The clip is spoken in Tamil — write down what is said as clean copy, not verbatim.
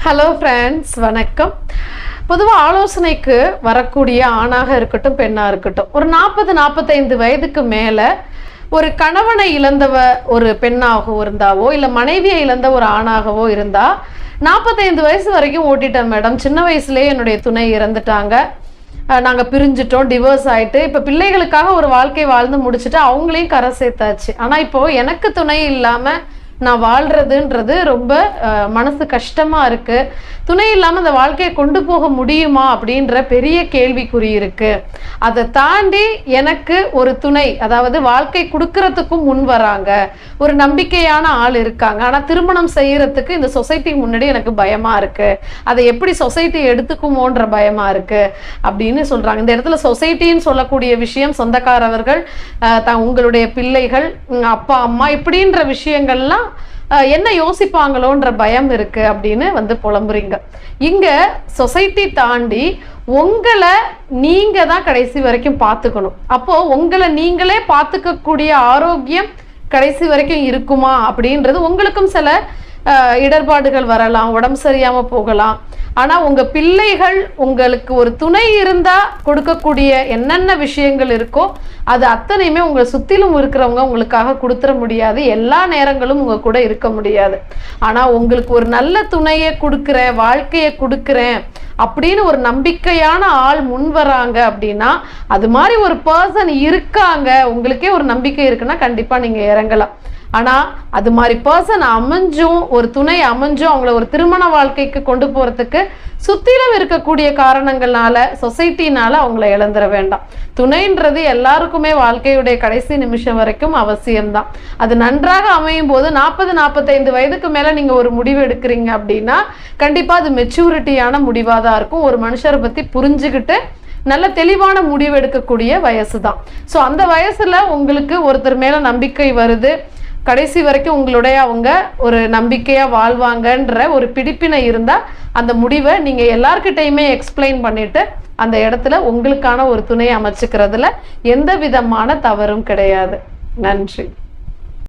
ஹலோ ஃப்ரெண்ட்ஸ், வணக்கம். பொதுவாக ஆலோசனைக்கு வரக்கூடிய ஆணாக இருக்கட்டும் பெண்ணாக இருக்கட்டும், ஒரு 40-45 வயதுக்கு மேலே ஒரு கணவனை இழந்தவ ஒரு பெண்ணாகவோ இருந்தாவோ இல்லை மனைவியை இழந்த ஒரு ஆணாகவோ இருந்தால் 45 வயசு வரைக்கும் ஓட்டிட்டேன் மேடம், சின்ன வயசுலேயே என்னுடைய துணை இறந்துட்டாங்க, நாங்கள் பிரிஞ்சிட்டோம், டிவோர்ஸ் ஆகிட்டு இப்போ பிள்ளைகளுக்காக ஒரு வாழ்க்கை வாழ்ந்து முடிச்சுட்டு அவங்களையும் கரை சேர்த்தாச்சு. ஆனால் இப்போது எனக்கு துணை இல்லாமல் நான் வாழ்கிறதுன்றது ரொம்ப மனசு கஷ்டமாக இருக்குது. துணை இல்லாமல் அந்த வாழ்க்கையை கொண்டு போக முடியுமா அப்படின்ற பெரிய கேள்விக்குறி இருக்குது. அதை தாண்டி எனக்கு ஒரு துணை, அதாவது வாழ்க்கை கொடுக்கறதுக்கும் முன் வராங்க, ஒரு நம்பிக்கையான ஆள் இருக்காங்க. ஆனால் திருமணம் செய்கிறதுக்கு இந்த சொசைட்டி முன்னாடி எனக்கு பயமாக இருக்குது, அதை எப்படி சொசைட்டி எடுத்துக்குமோன்ற பயமாக இருக்குது அப்படின்னு சொல்கிறாங்க. இந்த இடத்துல சொசைட்டின்னு சொல்லக்கூடிய விஷயம் சொந்தக்காரர்கள், உங்களுடைய பிள்ளைகள், அப்பா அம்மா, இப்படின்ற விஷயங்கள்லாம் என்ன யோசிப்பாங்களோன்ற பயம் இருக்கு அப்படின்னு புலம்புறீங்க. இங்க சொசைட்டி தாண்டி உங்களை நீங்க தான் கடைசி வரைக்கும் பார்த்துக்கணும். அப்போ உங்களை நீங்களே பார்த்துக்கக்கூடிய ஆரோக்கியம் கடைசி வரைக்கும் இருக்குமா அப்படின்றது, உங்களுக்கும் சில இடர்பாடுகள் வரலாம், உடம்பு சரியாம போகலாம். ஆனா உங்க பிள்ளைகள் உங்களுக்கு ஒரு துணை இருந்தா கொடுக்கக்கூடிய என்னென்ன விஷயங்கள் இருக்கோ அது அத்தனையுமே உங்களை சுத்திலும் இருக்கிறவங்க உங்களுக்காக கொடுத்துட முடியாது, எல்லா நேரங்களும் உங்க கூட இருக்க முடியாது. ஆனா உங்களுக்கு ஒரு நல்ல துணையை கொடுக்குறேன், வாழ்க்கையை கொடுக்குறேன் அப்படின்னு ஒரு நம்பிக்கையான ஆள் முன் வராங்க அப்படின்னா, அது மாதிரி ஒரு பர்சன் இருக்காங்க, உங்களுக்கே ஒரு நம்பிக்கை இருக்குன்னா கண்டிப்பா நீங்க இறங்கலாம். ஆனால் அது மாதிரி பர்சன் அமைஞ்சும், ஒரு துணை அமைஞ்சும் அவங்கள ஒரு திருமண வாழ்க்கைக்கு கொண்டு போகிறதுக்கு சுற்றிலும் இருக்கக்கூடிய காரணங்கள்னால, சொசைட்டினால அவங்கள இழந்துட வேண்டாம். துணைன்றது எல்லாருக்குமே வாழ்க்கையுடைய கடைசி நிமிஷம் வரைக்கும் அவசியம்தான். அது நன்றாக அமையும் போது 40-45 வயதுக்கு மேலே நீங்கள் ஒரு முடிவு எடுக்கிறீங்க அப்படின்னா கண்டிப்பாக அது மெச்சூரிட்டியான முடிவாக தான் இருக்கும். ஒரு மனுஷரை பற்றி புரிஞ்சுக்கிட்டு நல்ல தெளிவான முடிவு எடுக்கக்கூடிய வயசு தான். ஸோ அந்த வயசில் உங்களுக்கு ஒருத்தர் மேலே நம்பிக்கை வருது, கடைசி வரைக்கும் உங்களுடைய அவங்க ஒரு நம்பிக்கையாக வாழ்வாங்கன்ற ஒரு பிடிப்பினை இருந்தால் அந்த முடிவை நீங்கள் எல்லார்கிட்டையுமே எக்ஸ்பிளைன் பண்ணிவிட்டு அந்த இடத்துல உங்களுக்கான ஒரு துணையை அமைச்சுக்கிறதுல எந்த விதமான தவறும் கிடையாது. நன்றி.